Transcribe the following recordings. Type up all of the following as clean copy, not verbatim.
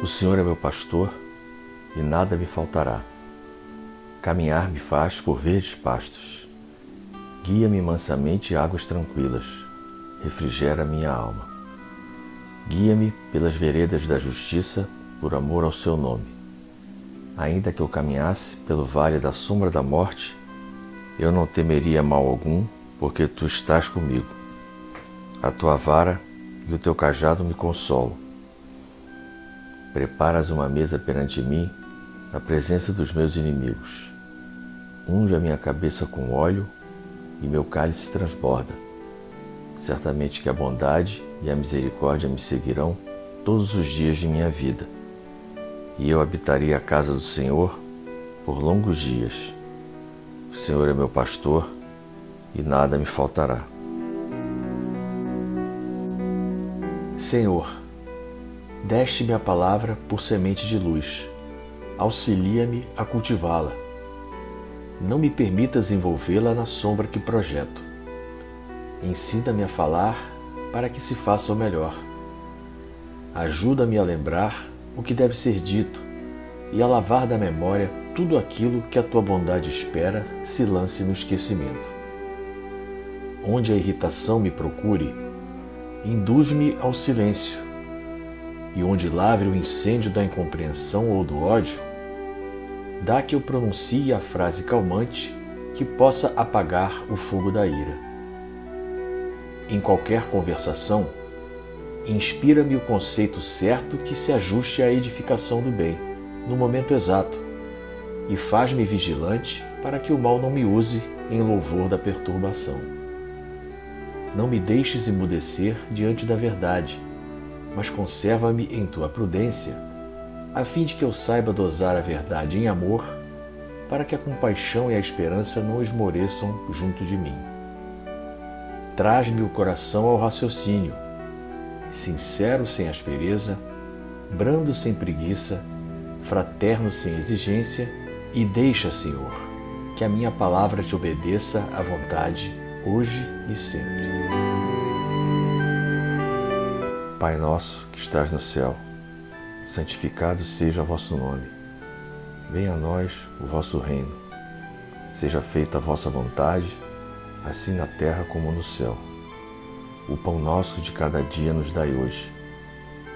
O Senhor é meu pastor e nada me faltará. Caminhar me faz por verdes pastos. Guia-me mansamente a águas tranquilas. Refrigera minha alma. Guia-me pelas veredas da justiça por amor ao seu nome. Ainda que eu caminhasse pelo vale da sombra da morte, eu não temeria mal algum, porque tu estás comigo. A tua vara e o teu cajado me consolam. Preparas uma mesa perante mim, na presença dos meus inimigos. Unge a minha cabeça com óleo e meu cálice transborda. Certamente que a bondade e a misericórdia me seguirão todos os dias de minha vida, e eu habitarei a casa do Senhor por longos dias. O Senhor é meu pastor e nada me faltará. Senhor, deste-me a palavra por semente de luz. Auxilia-me a cultivá-la. Não me permitas envolvê-la na sombra que projeto. Ensina-me a falar para que se faça o melhor. Ajuda-me a lembrar o que deve ser dito e a lavar da memória tudo aquilo que a tua bondade espera se lance no esquecimento. Onde a irritação me procure, induz-me ao silêncio, e onde lavre o incêndio da incompreensão ou do ódio, dá que eu pronuncie a frase calmante que possa apagar o fogo da ira. Em qualquer conversação, inspira-me o conceito certo que se ajuste à edificação do bem, no momento exato, e faz-me vigilante para que o mal não me use em louvor da perturbação. Não me deixes emudecer diante da verdade, mas conserva-me em tua prudência, a fim de que eu saiba dosar a verdade em amor, para que a compaixão e a esperança não esmoreçam junto de mim. Traz-me o coração ao raciocínio, sincero sem aspereza, brando sem preguiça, fraterno sem exigência, e deixa, Senhor, que a minha palavra te obedeça à vontade, hoje e sempre. Pai nosso que estás no céu, santificado seja o vosso nome. Venha a nós o vosso reino. Seja feita a vossa vontade, assim na terra como no céu. O pão nosso de cada dia nos dai hoje.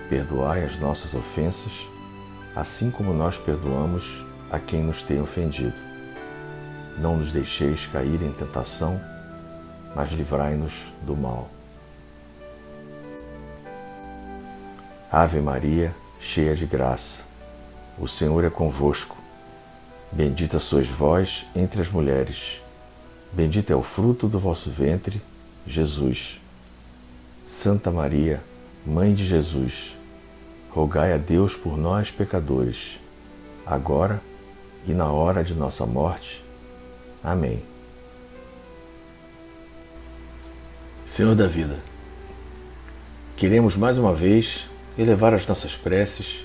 Perdoai as nossas ofensas, assim como nós perdoamos a quem nos tem ofendido. Não nos deixeis cair em tentação, mas livrai-nos do mal. Ave Maria, cheia de graça, o Senhor é convosco. Bendita sois vós entre as mulheres. Bendito é o fruto do vosso ventre, Jesus. Santa Maria, Mãe de Jesus, rogai a Deus por nós, pecadores, agora e na hora de nossa morte. Amém. Senhor da vida, queremos mais uma vez elevar as nossas preces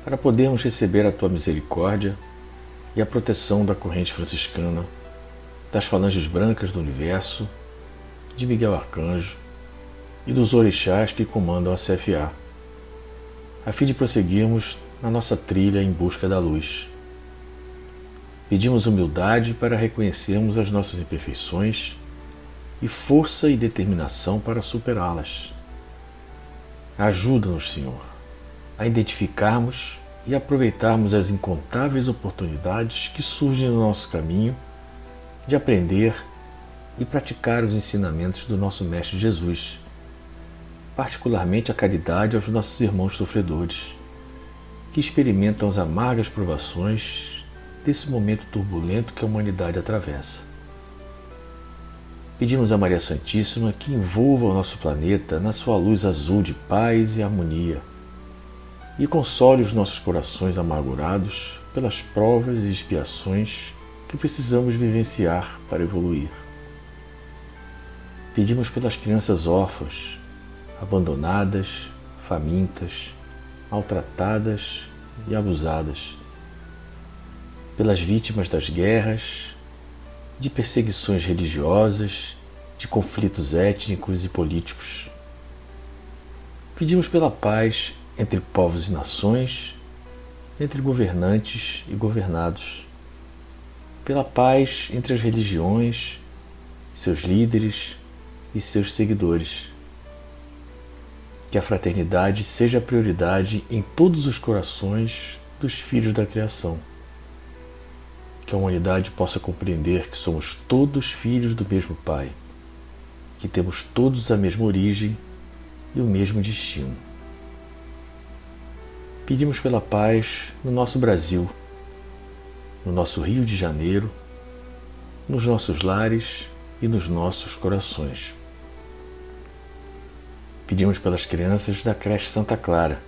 para podermos receber a tua misericórdia e a proteção da corrente franciscana, das falanges brancas do universo, de Miguel Arcanjo e dos orixás que comandam a CFA, a fim de prosseguirmos na nossa trilha em busca da luz. Pedimos humildade para reconhecermos as nossas imperfeições e força e determinação para superá-las. Ajuda-nos, Senhor, a identificarmos e aproveitarmos as incontáveis oportunidades que surgem no nosso caminho de aprender e praticar os ensinamentos do nosso Mestre Jesus, particularmente a caridade aos nossos irmãos sofredores, que experimentam as amargas provações desse momento turbulento que a humanidade atravessa. Pedimos a Maria Santíssima que envolva o nosso planeta na sua luz azul de paz e harmonia e console os nossos corações amargurados pelas provas e expiações que precisamos vivenciar para evoluir. Pedimos pelas crianças órfãs, abandonadas, famintas, maltratadas e abusadas, pelas vítimas das guerras, de perseguições religiosas, de conflitos étnicos e políticos. Pedimos pela paz entre povos e nações, entre governantes e governados, pela paz entre as religiões, seus líderes e seus seguidores. Que a fraternidade seja a prioridade em todos os corações dos filhos da criação. Que a humanidade possa compreender que somos todos filhos do mesmo Pai, que temos todos a mesma origem e o mesmo destino. Pedimos pela paz no nosso Brasil, no nosso Rio de Janeiro, nos nossos lares e nos nossos corações. Pedimos pelas crianças da creche Santa Clara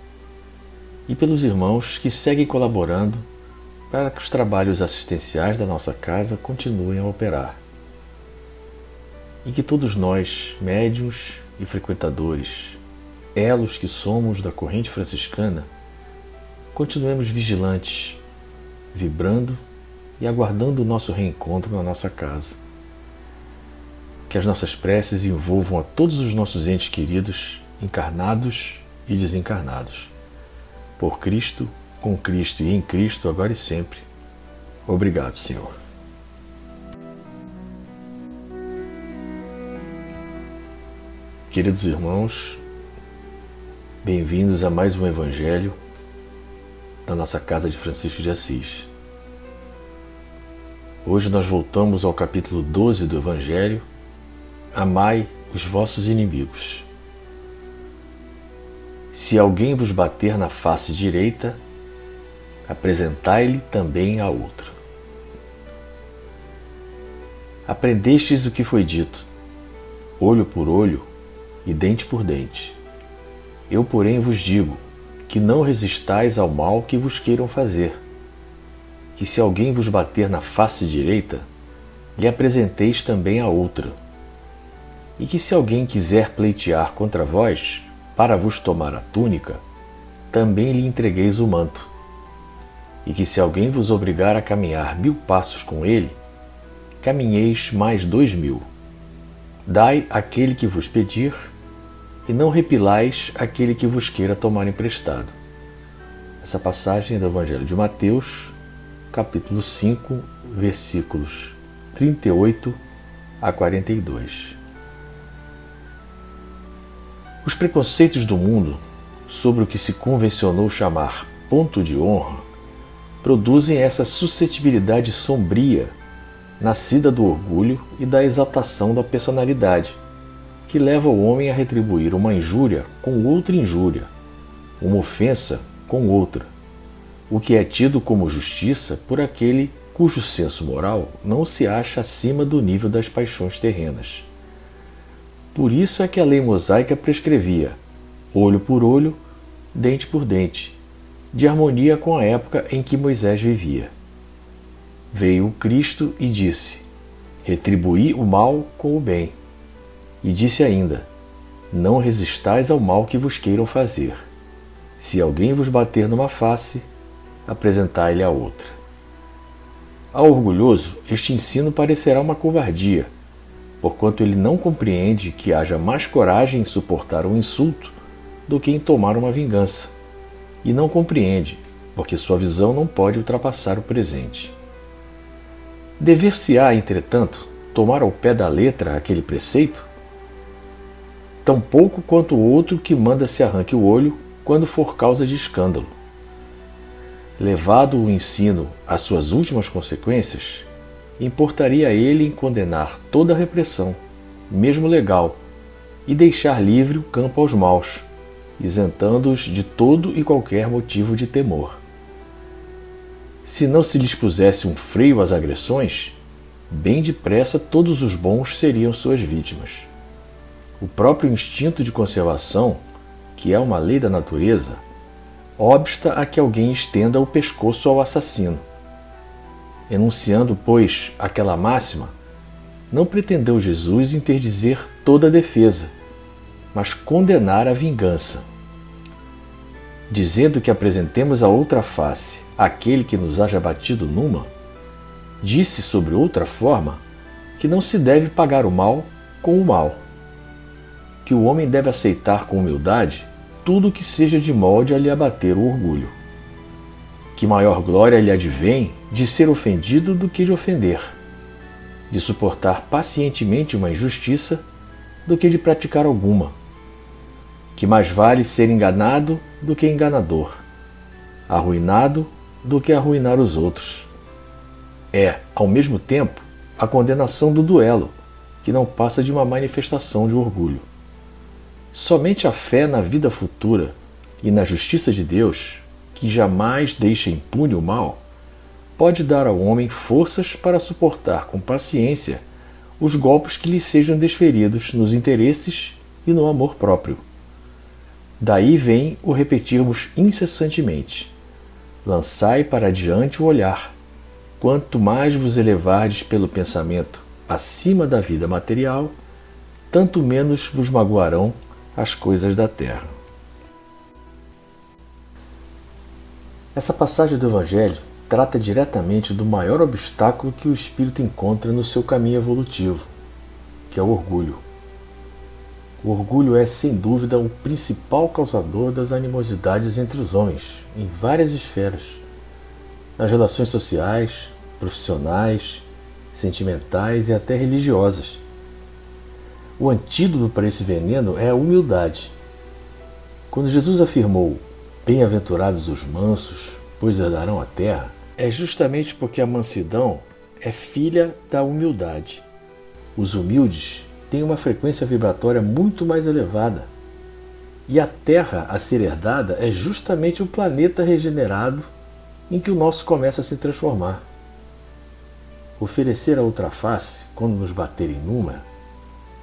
e pelos irmãos que seguem colaborando para que os trabalhos assistenciais da nossa casa continuem a operar. E que todos nós, médiuns e frequentadores, elos que somos da corrente franciscana, continuemos vigilantes, vibrando e aguardando o nosso reencontro na nossa casa. Que as nossas preces envolvam a todos os nossos entes queridos, encarnados e desencarnados. Por Cristo, com Cristo e em Cristo, agora e sempre. Obrigado, Senhor. Queridos irmãos, bem-vindos a mais um Evangelho da nossa Casa de Francisco de Assis. Hoje nós voltamos ao capítulo 12 do Evangelho, Amai os vossos inimigos. Se alguém vos bater na face direita, apresentai-lhe também a outra. Aprendestes o que foi dito, olho por olho e dente por dente. Eu, porém, vos digo que não resistais ao mal que vos queiram fazer, que se alguém vos bater na face direita, lhe apresenteis também a outra, e que se alguém quiser pleitear contra vós, para vos tomar a túnica, também lhe entregueis o manto, e que se alguém vos obrigar a caminhar 1000 passos com ele, caminheis mais 2000. Dai àquele que vos pedir, e não repilais aquele que vos queira tomar emprestado. Essa passagem é do Evangelho de Mateus, capítulo 5, versículos 38 a 42. Os preconceitos do mundo sobre o que se convencionou chamar ponto de honra produzem essa suscetibilidade sombria, nascida do orgulho e da exaltação da personalidade, que leva o homem a retribuir uma injúria com outra injúria, uma ofensa com outra, o que é tido como justiça por aquele cujo senso moral não se acha acima do nível das paixões terrenas. Por isso é que a lei mosaica prescrevia olho por olho, dente por dente, de harmonia com a época em que Moisés vivia. Veio o Cristo e disse: retribuí o mal com o bem. E disse ainda: não resistais ao mal que vos queiram fazer. Se alguém vos bater numa face, apresentai-lhe a outra. Ao orgulhoso, este ensino parecerá uma covardia, porquanto ele não compreende que haja mais coragem em suportar um insulto do que em tomar uma vingança, e não compreende, porque sua visão não pode ultrapassar o presente. Dever-se-á, entretanto, tomar ao pé da letra aquele preceito? Tão pouco quanto o outro que manda se arranque o olho quando for causa de escândalo. Levado o ensino às suas últimas consequências, importaria a ele em condenar toda a repressão, mesmo legal, e deixar livre o campo aos maus, isentando-os de todo e qualquer motivo de temor. Se não se lhes pusesse um freio às agressões, bem depressa todos os bons seriam suas vítimas. O próprio instinto de conservação, que é uma lei da natureza, obsta a que alguém estenda o pescoço ao assassino. Enunciando, pois, aquela máxima, não pretendeu Jesus interdizer toda a defesa, mas condenar a vingança. Dizendo que apresentemos a outra face àquele que nos haja batido numa, disse sobre outra forma que não se deve pagar o mal com o mal, que o homem deve aceitar com humildade tudo que seja de molde a lhe abater o orgulho. Que maior glória lhe advém de ser ofendido do que de ofender, de suportar pacientemente uma injustiça do que de praticar alguma. Que mais vale ser enganado do que enganador, arruinado do que arruinar os outros. É, ao mesmo tempo, a condenação do duelo, que não passa de uma manifestação de orgulho. Somente a fé na vida futura e na justiça de Deus, que jamais deixa impune o mal, pode dar ao homem forças para suportar com paciência os golpes que lhe sejam desferidos nos interesses e no amor próprio. Daí vem o repetirmos incessantemente: lançai para diante o olhar, quanto mais vos elevardes pelo pensamento acima da vida material, tanto menos vos magoarão as coisas da terra. Essa passagem do Evangelho trata diretamente do maior obstáculo que o espírito encontra no seu caminho evolutivo, que é o orgulho. O orgulho é, sem dúvida, o principal causador das animosidades entre os homens, em várias esferas, nas relações sociais, profissionais, sentimentais e até religiosas. O antídoto para esse veneno é a humildade. Quando Jesus afirmou: bem-aventurados os mansos, pois herdarão a terra, é justamente porque a mansidão é filha da humildade. Os humildes têm uma frequência vibratória muito mais elevada. E a terra a ser herdada é justamente o planeta regenerado em que o nosso começa a se transformar. Oferecer a outra face, quando nos baterem numa,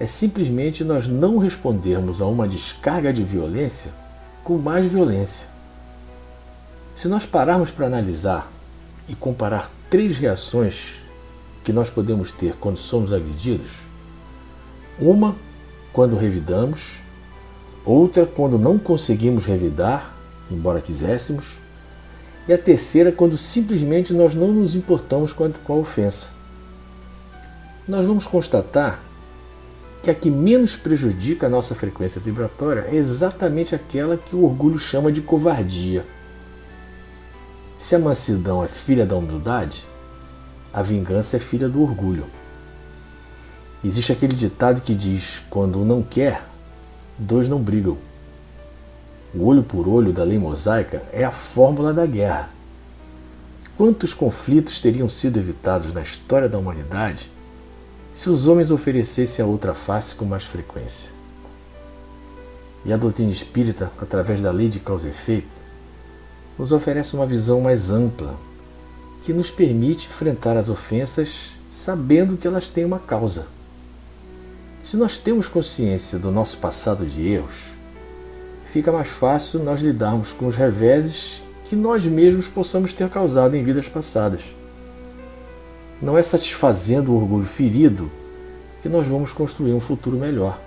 é simplesmente nós não respondermos a uma descarga de violência com mais violência. Se nós pararmos para analisar e comparar 3 reações que nós podemos ter quando somos agredidos, uma quando revidamos, outra quando não conseguimos revidar, embora quiséssemos, e a terceira quando simplesmente nós não nos importamos com a ofensa. Nós vamos constatar que a que menos prejudica a nossa frequência vibratória é exatamente aquela que o orgulho chama de covardia. Se a mansidão é filha da humildade, a vingança é filha do orgulho. Existe aquele ditado que diz: quando um não quer, 2 não brigam. O olho por olho da lei mosaica é a fórmula da guerra. Quantos conflitos teriam sido evitados na história da humanidade se os homens oferecessem a outra face com mais frequência? E a doutrina espírita, através da lei de causa e efeito, nos oferece uma visão mais ampla, que nos permite enfrentar as ofensas sabendo que elas têm uma causa. Se nós temos consciência do nosso passado de erros, fica mais fácil nós lidarmos com os reveses que nós mesmos possamos ter causado em vidas passadas. Não é satisfazendo o orgulho ferido que nós vamos construir um futuro melhor.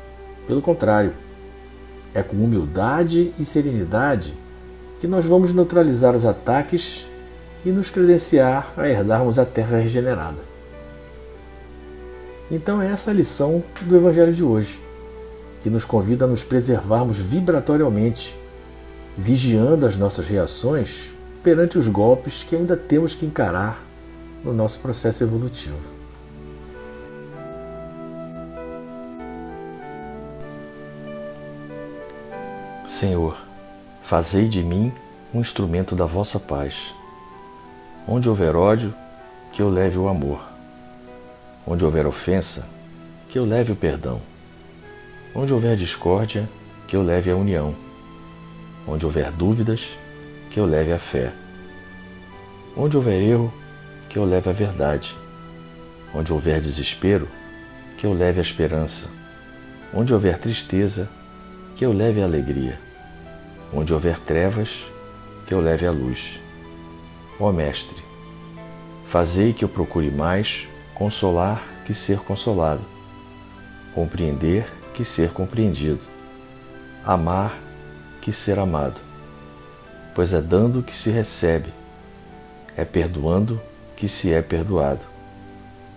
Pelo contrário, é com humildade e serenidade que nós vamos neutralizar os ataques e nos credenciar a herdarmos a terra regenerada. Então é essa a lição do Evangelho de hoje, que nos convida a nos preservarmos vibratoriamente, vigiando as nossas reações perante os golpes que ainda temos que encarar no nosso processo evolutivo. Senhor, fazei de mim um instrumento da vossa paz. Onde houver ódio, que eu leve o amor. Onde houver ofensa, que eu leve o perdão. Onde houver discórdia, que eu leve a união. Onde houver dúvidas, que eu leve a fé. Onde houver erro, que eu leve a verdade. Onde houver desespero, que eu leve a esperança. Onde houver tristeza, que eu leve a alegria. Onde houver trevas, que eu leve a luz. Ó Mestre, fazei que eu procure mais consolar que ser consolado, compreender que ser compreendido, amar que ser amado, pois é dando que se recebe, é perdoando que se é perdoado,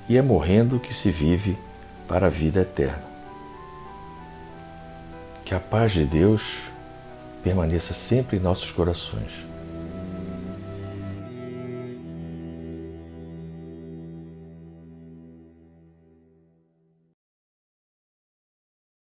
e é morrendo que se vive para a vida eterna. Que a paz de Deus, permaneça sempre em nossos corações.